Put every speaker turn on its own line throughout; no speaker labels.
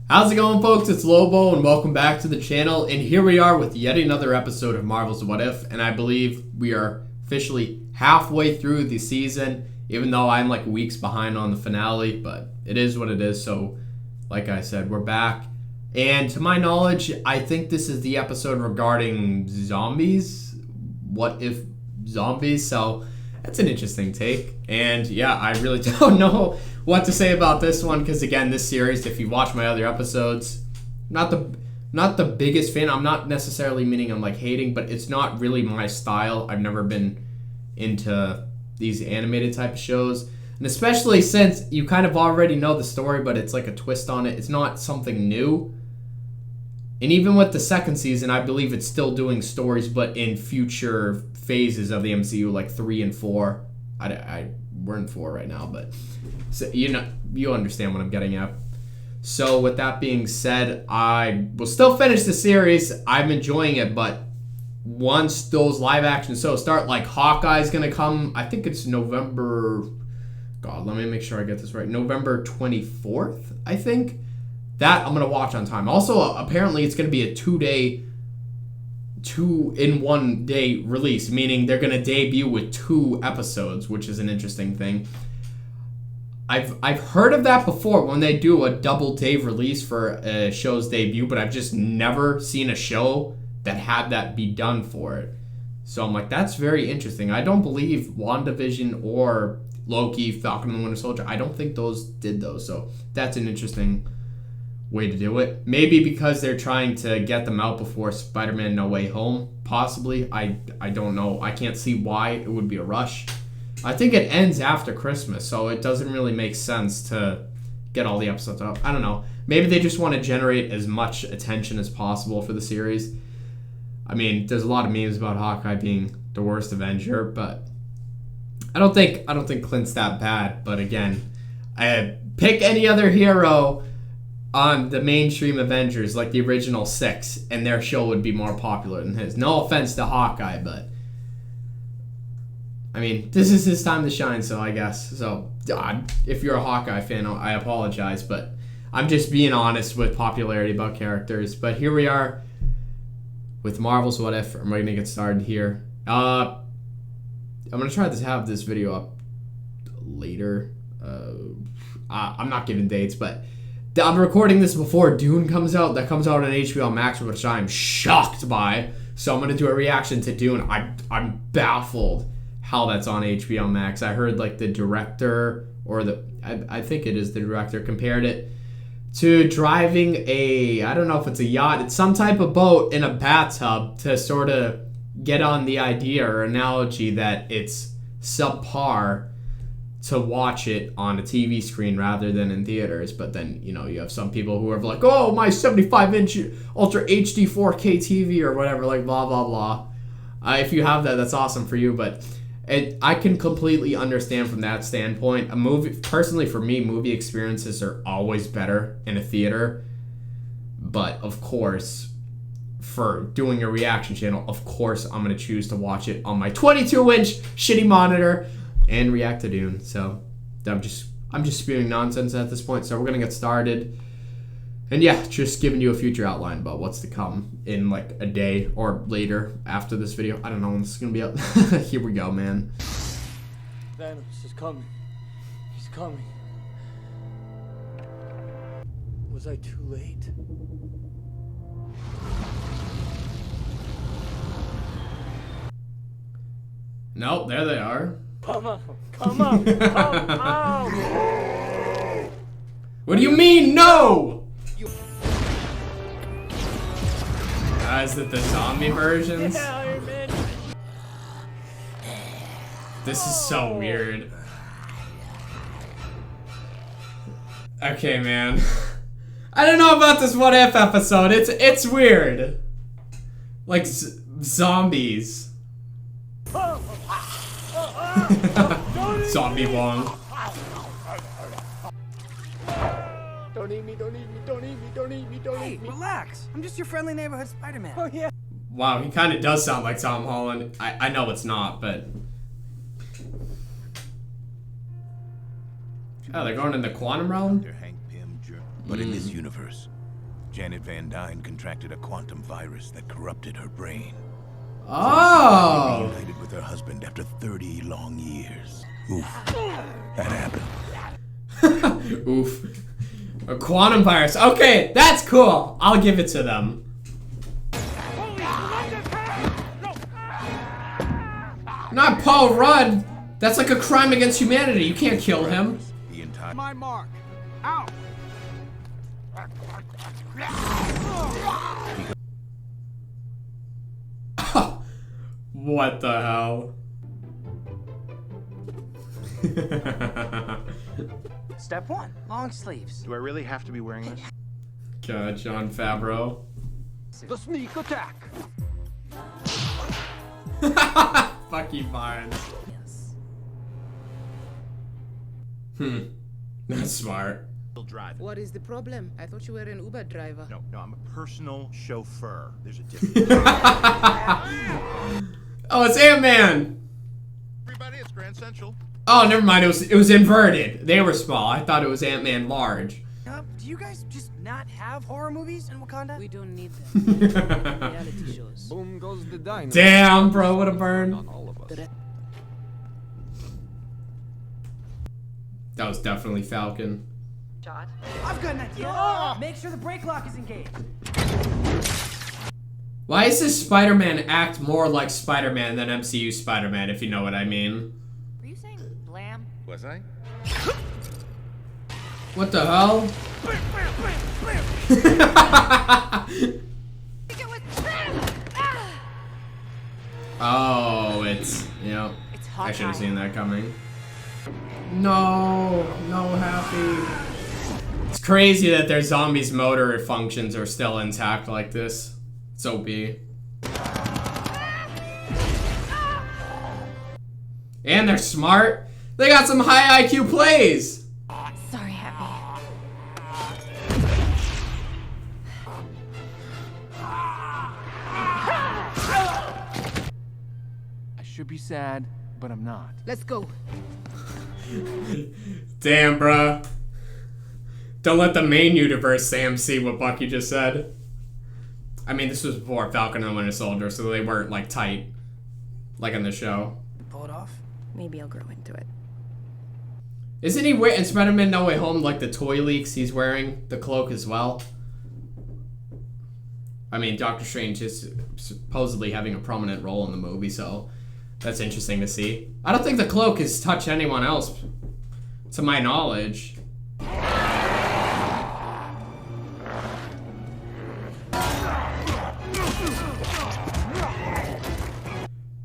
How's it going, folks? It's Lobo, and welcome back to the channel. And here we are with yet another episode of Marvel's What If, and I believe we are officially halfway through the season, even though I'm like weeks behind on the finale, but it is what it is. So, like I said, we're back. And to my knowledge, I think this is the episode regarding zombies. What if zombies? So, that's an interesting take. And yeah, I really don't know what to say about this one, because again, this series, if you watch my other episodes, not the biggest fan. I'm not necessarily meaning I'm like hating, but it's not really my style. I've never been into these animated type of shows, and especially since you kind of already know the story, but it's like a twist on it. It's not something new. And even with the second season, I believe it's still doing stories, but in future phases of the MCU, like 3 and 4. We're in 4 right now, but so, you understand what I'm getting at. So with that being said, I will still finish the series. I'm enjoying it, but once those live action shows start, like Hawkeye's gonna come. I think it's November. God, let me make sure I get this right. November 24th, I think. That I'm gonna watch on time. Also, apparently, it's gonna be a 2-in-1 day release, meaning they're gonna debut with 2 episodes, which is an interesting thing. I've heard of that before when they do a double day release for a show's debut, but I've just never seen a show that had that be done for it. So I'm like, that's very interesting. I don't believe WandaVision or Loki, Falcon and the Winter Soldier, I don't think those did those. So that's an interesting way to do it. Maybe because they're trying to get them out before Spider-ManNoWayHome, possibly. I don't know. I can't see why it would be a rush. I think it ends after Christmas, so it doesn't really make sense to get all the episodes out. I don't know. Maybe they just want to generate as much attention as possible for the series. I mean, there's a lot of memes about Hawkeye being the worst Avenger, but I don't think Clint's that bad. But again, pick any other hero on the mainstream Avengers, like the original 6, and their show would be more popular than his. No offense to Hawkeye, but I mean, this is his time to shine, so I guess. So, if you're a Hawkeye fan, I apologize, but I'm just being honest with popularity about characters. But here we are with Marvel's What If. I'm ready to get started here. I'm going to try to have this video up later. I'm not giving dates, but I'm recording this before Dune comes out. That comes out on HBO Max, which I'm shocked by. So I'm going to do a reaction to Dune. I'm baffled how that's on HBO Max. I heard like the director, or I think it is the director, compared it to driving I don't know if it's a yacht, it's some type of boat in a bathtub, to sort of get on the idea or analogy that it's subpar to watch it on a TV screen rather than in theaters. But then, you have some people who are like, oh, my 75-inch Ultra HD 4K TV or whatever, like blah, blah, blah. If you have that, that's awesome for you. But I can completely understand from that standpoint. Personally for me, movie experiences are always better in a theater. But of course, for doing a reaction channel, of course I'm going to choose to watch it on my 22-inch shitty monitor and react to Dune. So I'm just spewing nonsense at this point. So we're gonna get started, and yeah, just giving you a future outline about what's to come in like a day or later after this video. I don't know when this is gonna be up. Here we go, man.
Thanos is coming. He's coming. Was I too late?
Nope, there they are.
Come on, come on, come on!
What do you mean, no? Is it the zombie versions?
Yeah, Iron Man.
This is so weird. Okay, man. I don't know about this What If episode. It's weird. Like zombies. Zombie Wong.
Don't eat me, don't eat me, don't eat me, don't eat me, don't eat me.
Relax. I'm just your friendly neighborhood Spider-Man.
Oh, yeah.
Wow, he kind of does sound like Tom Holland. I know it's not, but... Oh, they're going in the quantum realm?
But in this universe, Janet Van Dyne contracted a quantum virus that corrupted her brain.
Oh!
Reunited with her husband after 30 long years. Oof. That happened.
Oof. A quantum virus. Okay, that's cool. I'll give it to them. Not Paul Rudd. That's like a crime against humanity. You can't kill him.
The entire
My mark. Ow!
What the hell?
Step 1, long sleeves.
Do I really have to be wearing this?
God, John Favreau.
The sneak attack.
Fucky Barnes.
Yes.
That's smart.
Drive.
What is the problem? I thought you were an Uber driver.
No, I'm a personal chauffeur. There's a difference.
Oh, it's Ant-Man.
Everybody, it's Grand Central.
Oh, never mind. It was inverted. They were small. I thought it was Ant-Man large.
Do you guys just not have horror movies in Wakanda?
We don't need them. Reality shows.
Boom goes the dynamite.
Damn, bro, what a burn.
On all of us.
That was definitely Falcon.
I've got an idea. Make sure the brake lock is engaged.
Why does this Spider-Man act more like Spider-Man than MCU Spider-Man, if you know what I mean?
Were you saying blam?
Was I?
What the hell? Oh, it's, yep.
It's hot.
I should have seen that coming. No, no happy. It's crazy that their zombies' motor functions are still intact like this. It's OP. And they're smart. They got some high IQ plays.
Sorry, Happy.
I should be sad, but I'm not.
Let's go.
Damn, bruh. Don't let the main universe Sam see what Bucky just said. I mean, this was before Falcon and the Winter Soldier, so they weren't, like, tight. Like in the show.
Pull it off.
Maybe I'll grow into it.
Isn't he wearing, in Spider-Man No Way Home, like the toy leaks, he's wearing the cloak as well? I mean, Doctor Strange is supposedly having a prominent role in the movie, so that's interesting to see. I don't think the cloak has touched anyone else, to my knowledge.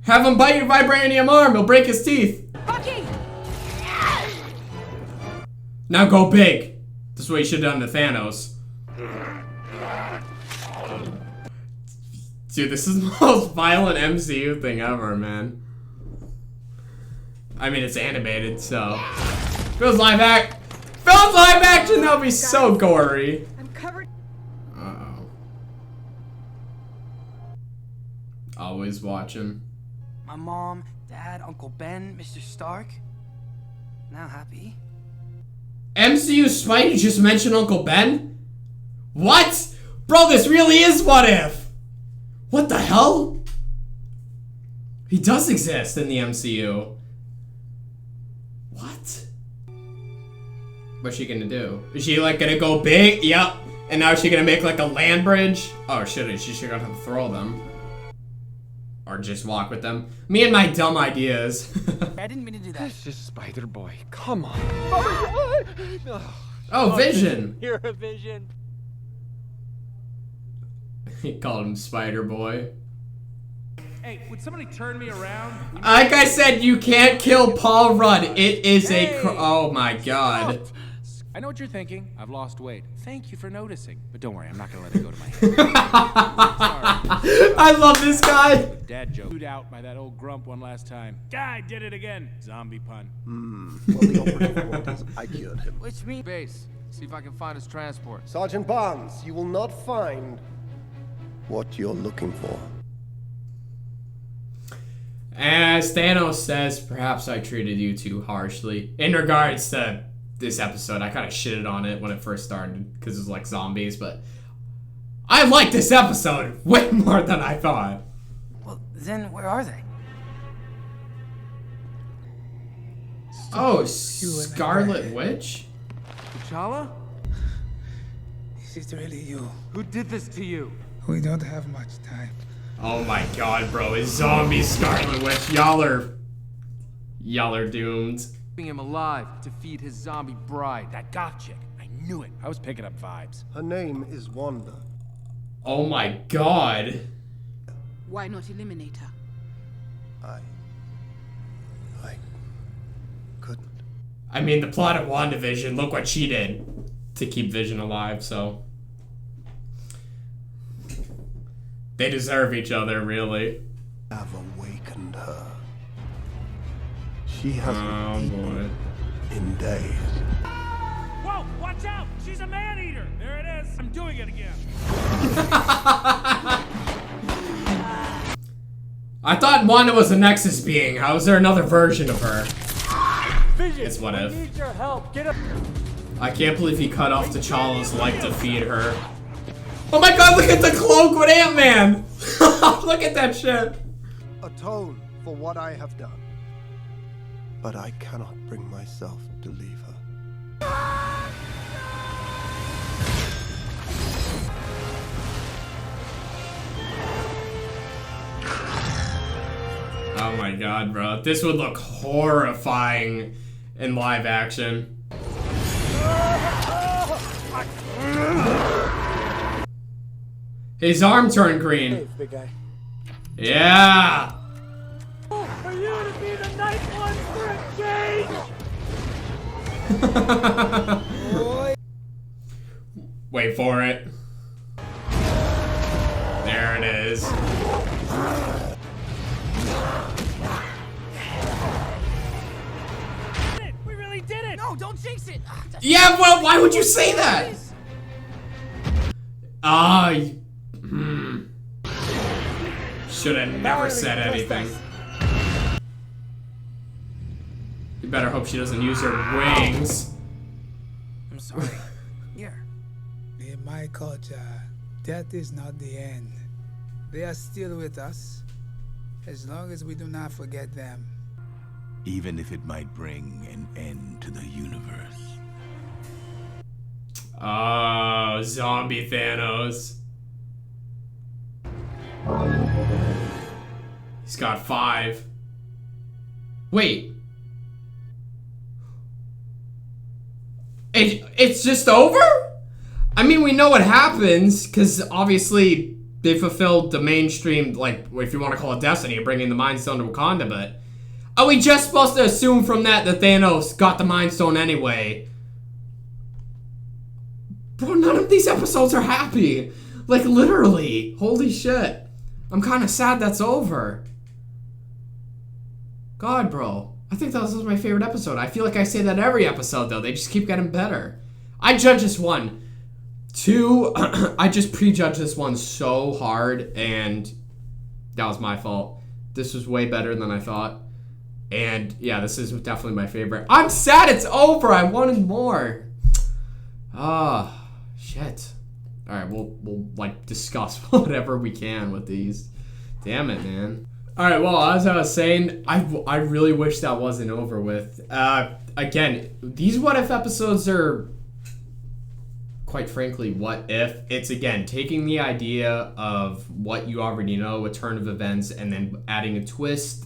Have him bite your vibranium arm, he'll break his teeth.
Bucky!
Now go big. This is what you should have done to Thanos. Dude, this is the most violent MCU thing ever, man. I mean, it's animated, so. If it was live action, that would be so gory.
I'm covered.
Uh-oh. Always watching.
My mom, dad, Uncle Ben, Mr. Stark. Now Happy.
MCU Spidey just mentioned Uncle Ben? What? Bro, this really is What If. What the hell? He does exist in the MCU. What? What's she gonna do? Is she like gonna go big? Yep. And now is she gonna make like a land bridge? Oh shit, she should have to throw them. Or just walk with them. Me and my dumb ideas.
I didn't mean to do that.
It's just Spider-Boy. Come on.
Oh, Vision.
You're a Vision.
He called him Spider-Boy.
Hey, would somebody turn me around?
Like I said, you can't kill Paul Rudd. It is oh my god.
I know what you're thinking. I've lost weight. Thank you for noticing. But don't worry, I'm not gonna let it go to my head. Sorry.
I love this guy.
Dad joke. Chewed out by that old grump one last time. I did it again. Zombie pun.
Well, the operative point is I cured him.
Which means
Base. See if I can find his transport.
Sergeant Barnes, you will not find what you're looking for.
As Thanos says, perhaps I treated you too harshly. In regards to this episode. I kind of shitted on it when it first started because it was like zombies, but I like this episode way more than I thought.
Well, then where are they?
Oh, Scarlet Witch?
T'Challa?
Is it really you?
Who did this to you?
We don't have much time.
Oh my god, bro. It's zombie Scarlet Witch. Y'all are doomed.
Keeping him alive to feed his zombie bride, that goth chick. I knew it. I was picking up vibes.
Her name is Wanda.
Oh my god.
Why not eliminate her?
I couldn't.
I mean, the plot of WandaVision, look what she did to keep Vision alive, so. They deserve each other, really.
I've awakened her. She hasn't eaten in days.
Whoa, watch out! She's a man-eater! There it is. I'm doing it again.
I thought Wanda was a Nexus being. How is there another version of her?
Vision,
It's what if.
need your help. Get up.
I can't believe he cut off T'Challa's leg to feed her. Oh my god, look at the cloak with Ant-Man! Look at that shit!
Atone for what I have done. But I cannot bring myself to leave her.
Oh my god, bro. This would look horrifying in live action. His arm turned green.
Hey, big guy.
Yeah!
For you to be the night one for a change.
Wait for it. There it is.
We really did it!
No, don't jinx it!
Yeah, well, why would you say that? Should have never said anything. You better hope she doesn't use her wings.
I'm sorry. Here.
In my culture, death is not the end. They are still with us, as long as we do not forget them.
Even if it might bring an end to the universe.
Oh, zombie Thanos. He's got 5. Wait. It's just over? I mean, we know what happens, because obviously they fulfilled the mainstream, like, if you want to call it destiny, of bringing the Mind Stone to Wakanda, but are we just supposed to assume from that Thanos got the Mind Stone anyway? Bro, none of these episodes are happy. Like, literally. Holy shit. I'm kind of sad that's over. God, bro. I think that was my favorite episode. I feel like I say that every episode, though. They just keep getting better. I judge this one. 2, I just prejudged this one so hard, and that was my fault. This was way better than I thought. And, yeah, this is definitely my favorite. I'm sad it's over. I wanted more. Ah, shit. All right, we'll like discuss whatever we can with these. Damn it, man. All right, well, as I was saying, I really wish that wasn't over with. Again, these What If episodes are, quite frankly, what if? It's, again, taking the idea of what you already know, a turn of events, and then adding a twist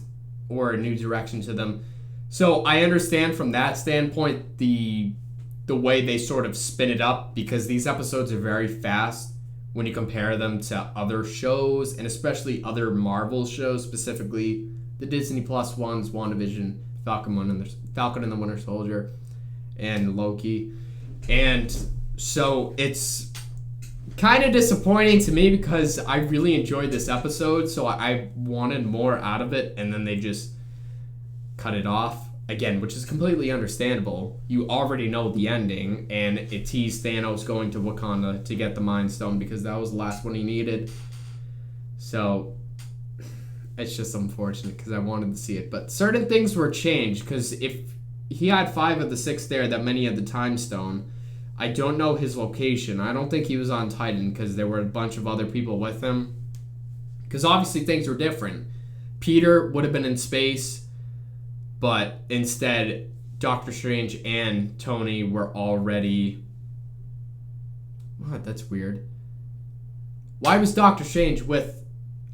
or a new direction to them. So I understand from that standpoint the way they sort of spin it up, because these episodes are very fast when you compare them to other shows, and especially other Marvel shows, specifically the Disney Plus ones, WandaVision, Falcon and the Winter Soldier, and Loki. And so it's kind of disappointing to me because I really enjoyed this episode, so I wanted more out of it, and then they just cut it off. Again, which is completely understandable. You already know the ending, and it teased Thanos going to Wakanda to get the Mind Stone because that was the last one he needed. So, it's just unfortunate because I wanted to see it. But certain things were changed, because if he had 5 of the 6 there that many had the time stone. I don't know his location. I don't think he was on Titan because there were a bunch of other people with him. Because obviously things were different. Peter would have been in space, but instead Doctor Strange and Tony were already... What? That's weird. Why was Doctor Strange with...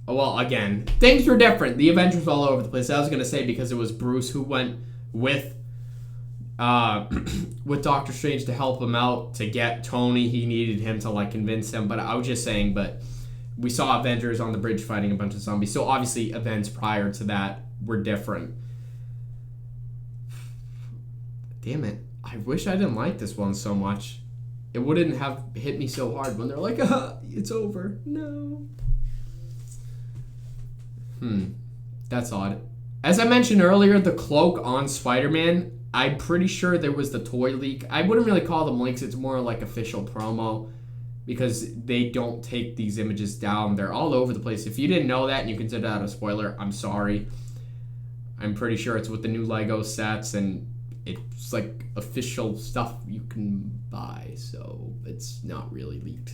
Well, again, things were different. The Avengers were all over the place. I was going to say because it was Bruce who went with Doctor Strange to help him out, to get Tony. He needed him to, like, convince him. But I was just saying, but we saw Avengers on the bridge fighting a bunch of zombies. So obviously events prior to that were different. Damn it. I wish I didn't like this one so much. It wouldn't have hit me so hard when they're like, it's over. No. That's odd. As I mentioned earlier, the cloak on Spider-Man, I'm pretty sure there was the toy leak. I wouldn't really call them leaks. It's more like official promo because they don't take these images down. They're all over the place. If you didn't know that and you consider that a spoiler, I'm sorry. I'm pretty sure it's with the new Lego sets and it's like official stuff you can buy, so it's not really leaked.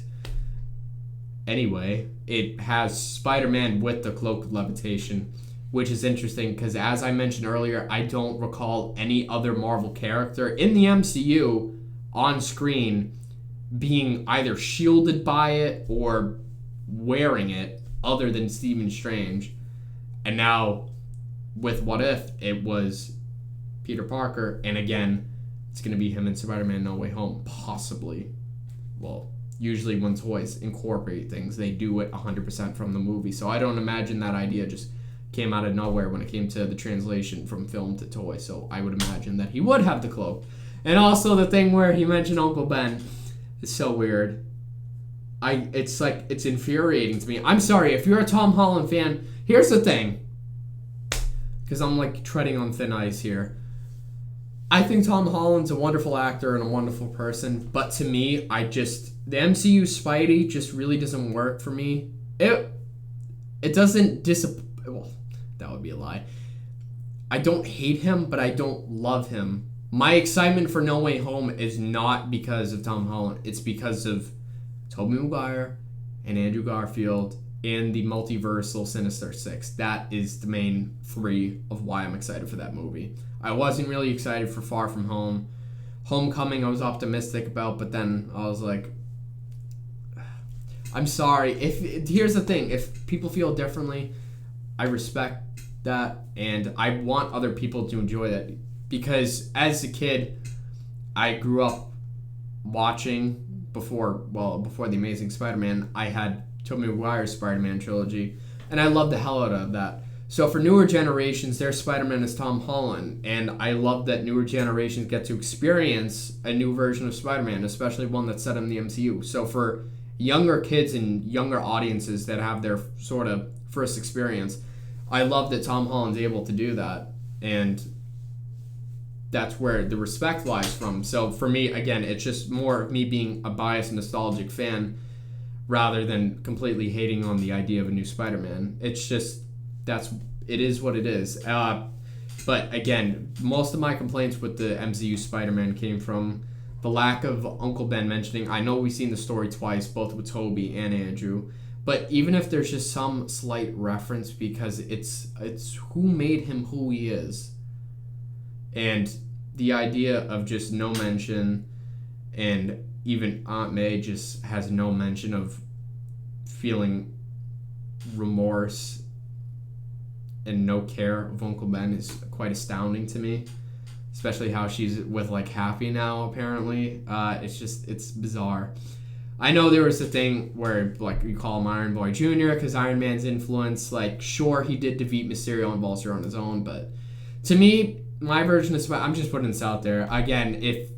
Anyway, it has Spider-Man with the cloak of levitation, which is interesting because, as I mentioned earlier, I don't recall any other Marvel character in the MCU on screen being either shielded by it or wearing it other than Stephen Strange. And now, with What If, it was Peter Parker, and again, it's going to be him in Spider-Man No Way Home, possibly. Well, usually when toys incorporate things, they do it 100% from the movie, so I don't imagine that idea just came out of nowhere when it came to the translation from film to toy, so I would imagine that he would have the cloak. And also the thing where he mentioned Uncle Ben is so weird. It's like, it's infuriating to me. I'm sorry, if you're a Tom Holland fan, here's the thing, because I'm like treading on thin ice here. I think Tom Holland's a wonderful actor and a wonderful person, but to me, the MCU Spidey just really doesn't work for me. It doesn't well, that would be a lie. I don't hate him, but I don't love him. My excitement for No Way Home is not because of Tom Holland. It's because of Tobey Maguire and Andrew Garfield and the multiversal Sinister Six. That is the main 3 of why I'm excited for that movie. I wasn't really excited for Far From Home. Homecoming I was optimistic about, but then I was like, I'm sorry. Here's the thing, if people feel differently, I respect that, and I want other people to enjoy that, because as a kid, I grew up watching before The Amazing Spider-Man, I had Tobey Maguire's Spider-Man trilogy, and I loved the hell out of that. So for newer generations, their Spider-Man is Tom Holland, and I love that newer generations get to experience a new version of Spider-Man, especially one that's set in the MCU. So for younger kids and younger audiences that have their sort of first experience, I love that Tom Holland's able to do that, and that's where the respect lies from. So for me, again, it's just more of me being a biased, nostalgic fan rather than completely hating on the idea of a new Spider-Man. It's just, it is what it is. But again, most of my complaints with the MCU Spider-Man came from the lack of Uncle Ben mentioning. I know we've seen the story twice, both with Tobey and Andrew, but even if there's just some slight reference, because it's who made him who he is. And the idea of just no mention, and even Aunt May just has no mention of feeling remorse and no care of Uncle Ben is quite astounding to me, especially how she's with like Happy now apparently. It's bizarre. I know there was a thing where like we call him Iron Boy Jr. because Iron Man's influence, like sure he did defeat Mysterio and Vulture on his own, but to me, my version of I'm just putting this out there. Again, if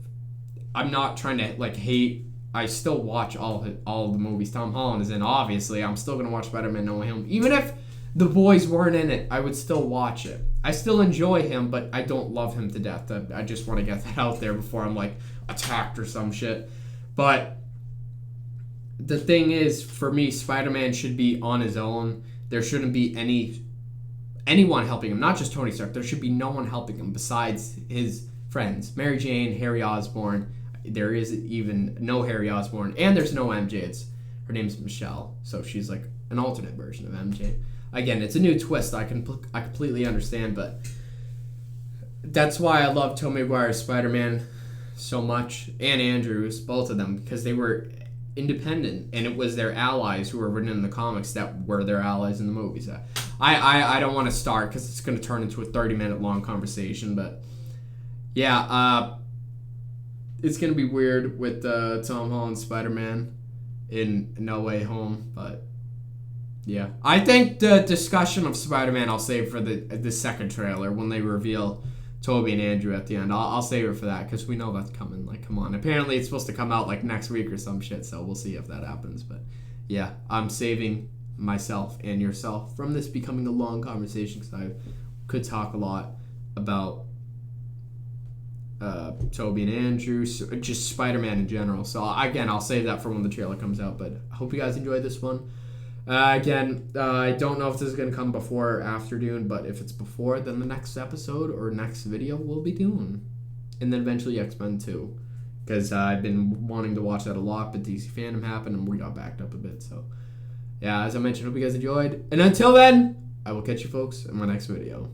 I'm not trying to like hate, I still watch all of the movies Tom Holland is in. Obviously, I'm still gonna watch Spider-Man No Way Home. Even if the boys weren't in it, I would still watch it. I still enjoy him, but I don't love him to death. I just want to get that out there before I'm like attacked or some shit. But the thing is, for me, Spider-Man should be on his own. There shouldn't be anyone helping him, not just Tony Stark. There should be no one helping him besides his friends. Mary Jane, Harry Osborn. There is even no Harry Osborn, and there's no MJ. Her name's Michelle, so she's like an alternate version of MJ. Again, it's a new twist. I completely understand, but that's why I love Tobey Maguire's Spider-Man so much, and Andrew's, both of them, because they were independent, and it was their allies who were written in the comics that were their allies in the movies. I don't want to start because it's going to turn into a 30-minute long conversation, but yeah, it's going to be weird with Tom Holland's Spider-Man in No Way Home, but yeah. I think the discussion of Spider-Man I'll save for the second trailer when they reveal Tobey and Andrew at the end. I'll save it for that because we know that's coming. Like, come on. Apparently it's supposed to come out like next week or some shit, so we'll see if that happens. But yeah, I'm saving myself and yourself from this becoming a long conversation because I could talk a lot about Tobey and Andrew, just Spider-Man in general. So again, I'll save that for when the trailer comes out. But I hope you guys enjoyed this one. Again, I don't know if this is going to come before or after Dune, but if it's before, then the next episode or next video will be Dune. And then eventually X-Men 2. Because I've been wanting to watch that a lot, but DC Fandom happened and we got backed up a bit. So, yeah, as I mentioned, hope you guys enjoyed. And until then, I will catch you folks in my next video.